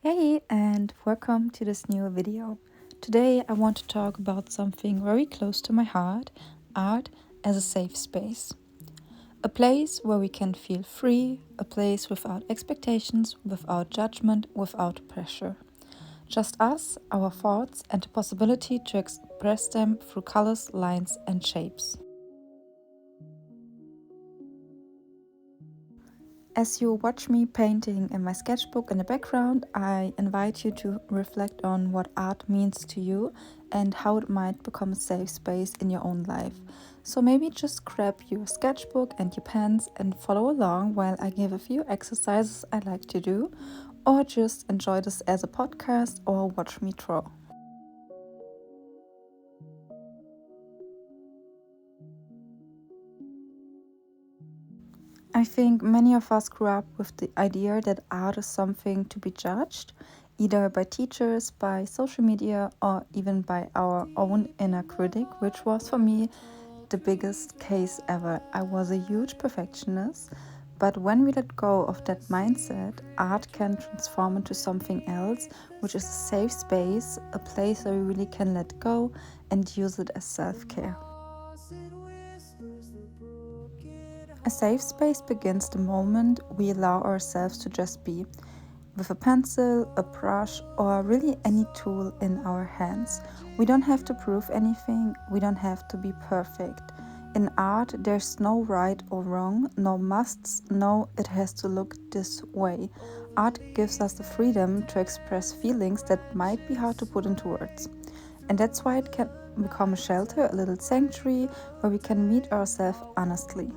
Hey, and welcome to this new video. Today I want to talk about something very close to my heart: art as a safe space. A place where we can feel free, a place without expectations, without judgment, without pressure. Just us, our thoughts, and the possibility to express them through colors, lines, and shapes. As you watch me painting in my sketchbook in the background, I invite you to reflect on what art means to you and how it might become a safe space in your own life. So maybe just grab your sketchbook and your pens and follow along while I give a few exercises I like to do, or just enjoy this as a podcast or watch me draw. I think many of us grew up with the idea that art is something to be judged, either by teachers, by social media, or even by our own inner critic, which was for me the biggest case ever. I was a huge perfectionist, but when we let go of that mindset, art can transform into something else, which is a safe space, a place where we really can let go and use it as self care. A safe space begins the moment we allow ourselves to just be, with a pencil, a brush, or really any tool in our hands. We don't have to prove anything, we don't have to be perfect. In art, there's no right or wrong, no musts, no it has to look this way. Art gives us the freedom to express feelings that might be hard to put into words. And that's why it can become a shelter, a little sanctuary where we can meet ourselves honestly.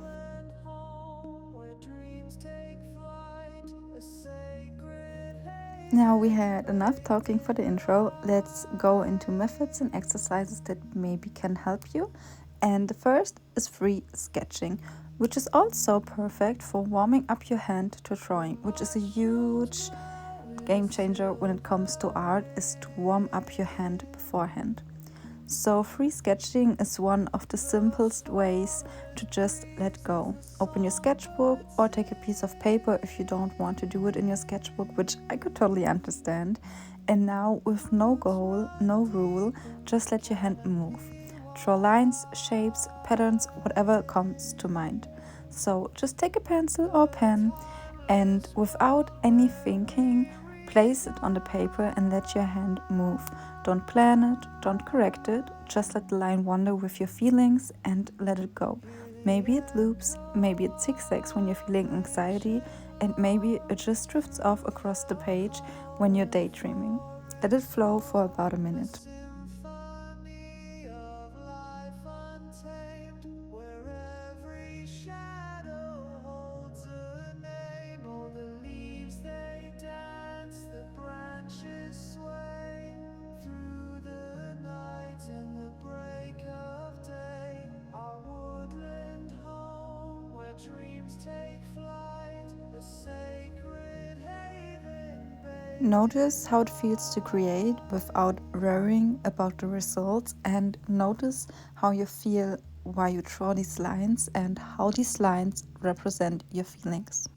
Now we had enough talking for the intro. Let's go into methods and exercises that maybe can help you. And the first is free sketching, which is also perfect for warming up your hand to drawing, which is a huge game changer when it comes to art, is to warm up your hand beforehand. So, free sketching is one of the simplest ways to just let go. Open your sketchbook or take a piece of paper if you don't want to do it in your sketchbook, which I could totally understand. And now, with no goal, no rule, just let your hand move. Draw lines, shapes, patterns, whatever comes to mind. So, just take a pencil or pen and without any thinking, place it on the paper and let your hand move. Don't plan it, don't correct it, just let the line wander with your feelings and let it go. Maybe it loops, maybe it zigzags when you're feeling anxiety, and maybe it just drifts off across the page when you're daydreaming. Let it flow for about a minute. Notice how it feels to create without worrying about the results, and notice how you feel while you draw these lines and how these lines represent your feelings.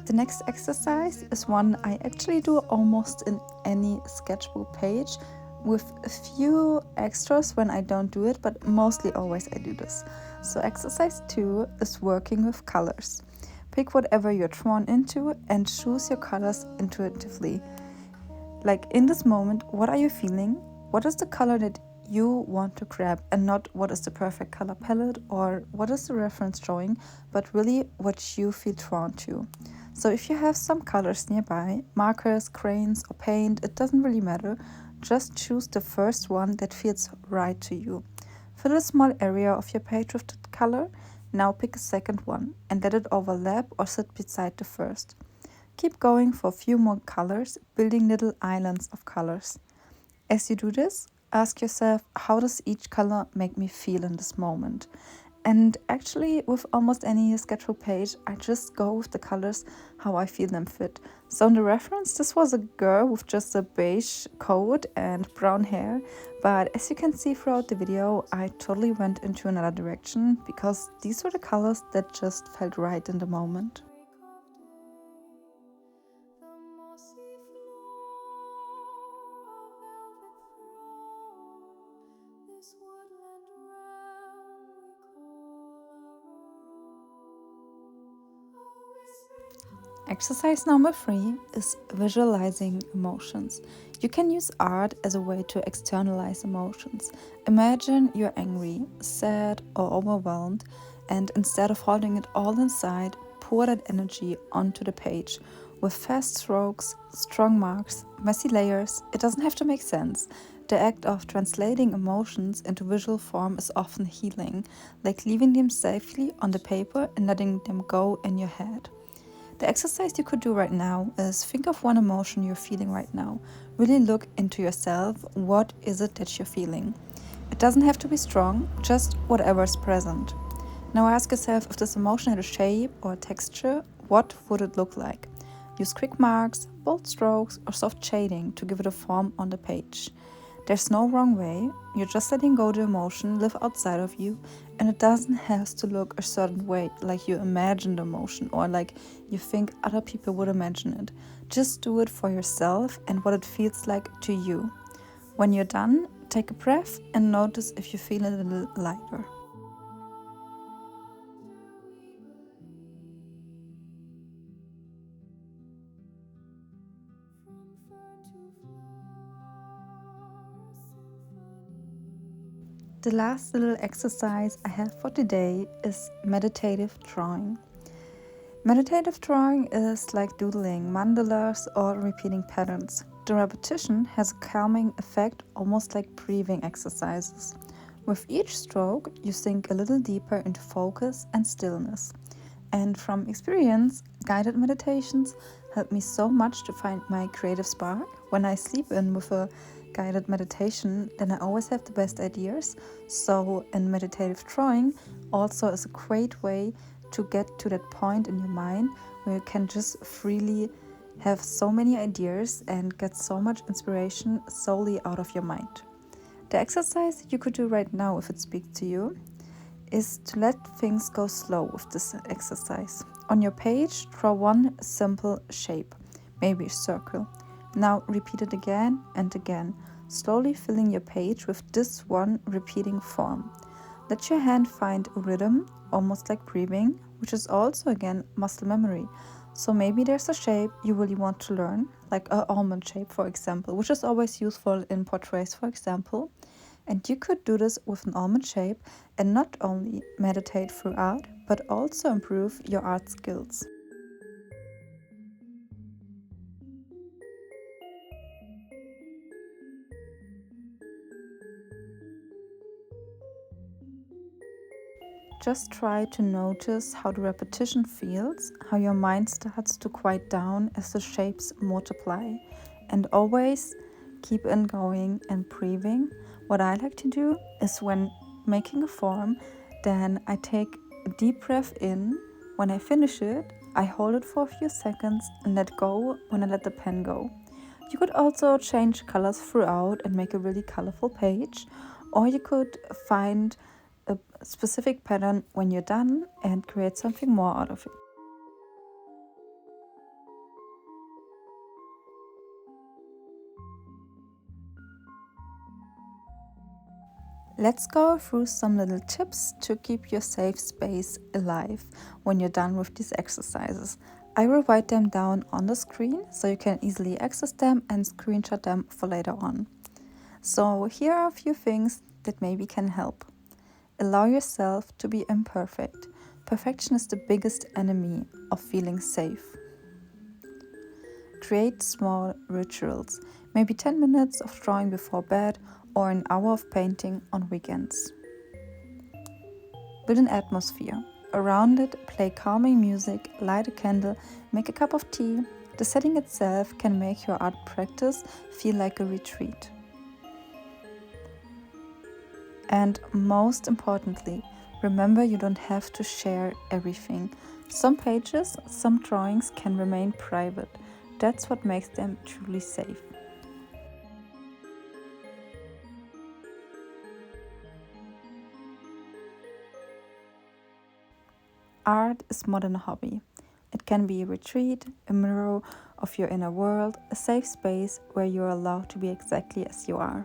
The next exercise is one I actually do almost in any sketchbook page, with a few extras when I don't do it, but mostly always I do this. So exercise 2 is working with colors. Pick whatever you're drawn into and choose your colors intuitively. Like in this moment, what are you feeling? What is the color that you want to grab, and not what is the perfect color palette or what is the reference drawing, but really what you feel drawn to. So if you have some colors nearby, markers, crayons, or paint, it doesn't really matter. Just choose the first one that feels right to you. Fill a small area of your page with that color. Now pick a second one and let it overlap or sit beside the first. Keep going for a few more colors, building little islands of colors. As you do this, ask yourself, how does each color make me feel in this moment? And actually, with almost any sketchbook page, I just go with the colors how I feel them fit. So in the reference, this was a girl with just a beige coat and brown hair. But as you can see throughout the video, I totally went into another direction because these were the colors that just felt right in the moment. Exercise number 3 is visualizing emotions. You can use art as a way to externalize emotions. Imagine you're angry, sad, or overwhelmed, and instead of holding it all inside, pour that energy onto the page. With fast strokes, strong marks, messy layers, it doesn't have to make sense. The act of translating emotions into visual form is often healing, like leaving them safely on the paper and letting them go in your head. The exercise you could do right now is think of one emotion you're feeling right now. Really look into yourself. What is it that you're feeling? It doesn't have to be strong, just whatever is present. Now ask yourself if this emotion had a shape or a texture, what would it look like? Use quick marks, bold strokes, or soft shading to give it a form on the page. There's no wrong way, you're just letting go the emotion live outside of you, and it doesn't have to look a certain way, like you imagine the emotion or like you think other people would imagine it. Just do it for yourself and what it feels like to you. When you're done, take a breath and notice if you feel a little lighter. The last little exercise I have for today is meditative drawing. Meditative drawing is like doodling, mandalas, or repeating patterns. The repetition has a calming effect, almost like breathing exercises. With each stroke, you sink a little deeper into focus and stillness. And from experience, guided meditations help me so much to find my creative spark. When I sleep in with a guided meditation, then I always have the best ideas. So, in meditative drawing, also is a great way to get to that point in your mind where you can just freely have so many ideas and get so much inspiration solely out of your mind. The exercise you could do right now, if it speaks to you, is to let things go slow with this exercise. On your page, draw one simple shape, maybe a circle. Now repeat it again and again, slowly filling your page with this one repeating form. Let your hand find a rhythm, almost like breathing, which is also again muscle memory. So maybe there's a shape you really want to learn, like an almond shape, for example, which is always useful in portraits, for example. And you could do this with an almond shape and not only meditate through art, but also improve your art skills. Just try to notice how the repetition feels, how your mind starts to quiet down as the shapes multiply. And always keep on going and breathing. What I like to do is when making a form, then I take a deep breath in. When I finish it, I hold it for a few seconds and let go when I let the pen go. You could also change colors throughout and make a really colorful page, or you could find a specific pattern when you're done and create something more out of it. Let's go through some little tips to keep your safe space alive when you're done with these exercises. I will write them down on the screen so you can easily access them and screenshot them for later on. So here are a few things that maybe can help. Allow yourself to be imperfect. Perfection is the biggest enemy of feeling safe. Create small rituals, maybe 10 minutes of drawing before bed or an hour of painting on weekends. Build an atmosphere. Around it, play calming music, light a candle, make a cup of tea. The setting itself can make your art practice feel like a retreat. And most importantly, Remember, you don't have to share everything. Some pages, some drawings can remain private. That's what makes them truly safe. Art is more than a hobby. It can be a retreat, a mirror of your inner world, a safe space where you're allowed to be exactly as you are.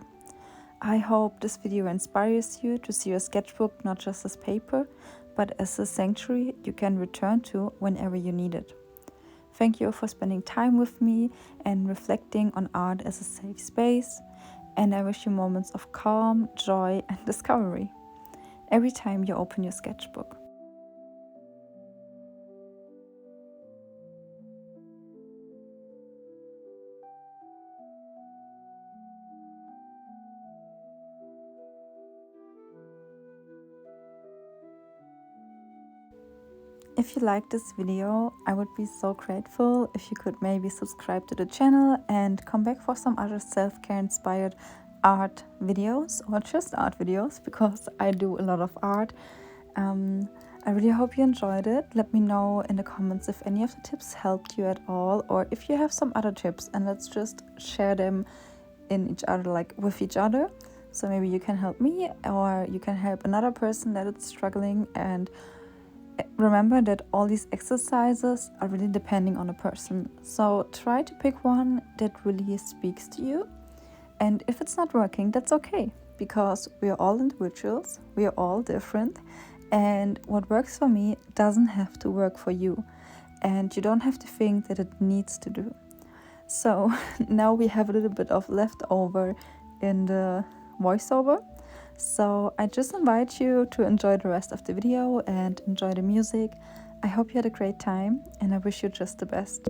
I hope this video inspires you to see your sketchbook not just as paper, but as a sanctuary you can return to whenever you need it. Thank you for spending time with me and reflecting on art as a safe space, and I wish you moments of calm, joy, and discovery every time you open your sketchbook. If you like this video, I would be so grateful if you could maybe subscribe to the channel and come back for some other self-care inspired art videos, or just art videos, because I do a lot of art. I really hope you enjoyed it. Let me know in the comments if any of the tips helped you at all, or if you have some other tips, and let's just share them in each other, like with each other. So maybe you can help me, or you can help another person that is struggling. And remember that all these exercises are really depending on a person. So try to pick one that really speaks to you. And if it's not working, that's okay, because we are all individuals, we are all different, and what works for me doesn't have to work for you, and you don't have to think that it needs to do. So now we have a little bit of leftover in the voiceover. So I just invite you to enjoy the rest of the video and enjoy the music. I hope you had a great time, and I wish you just the best.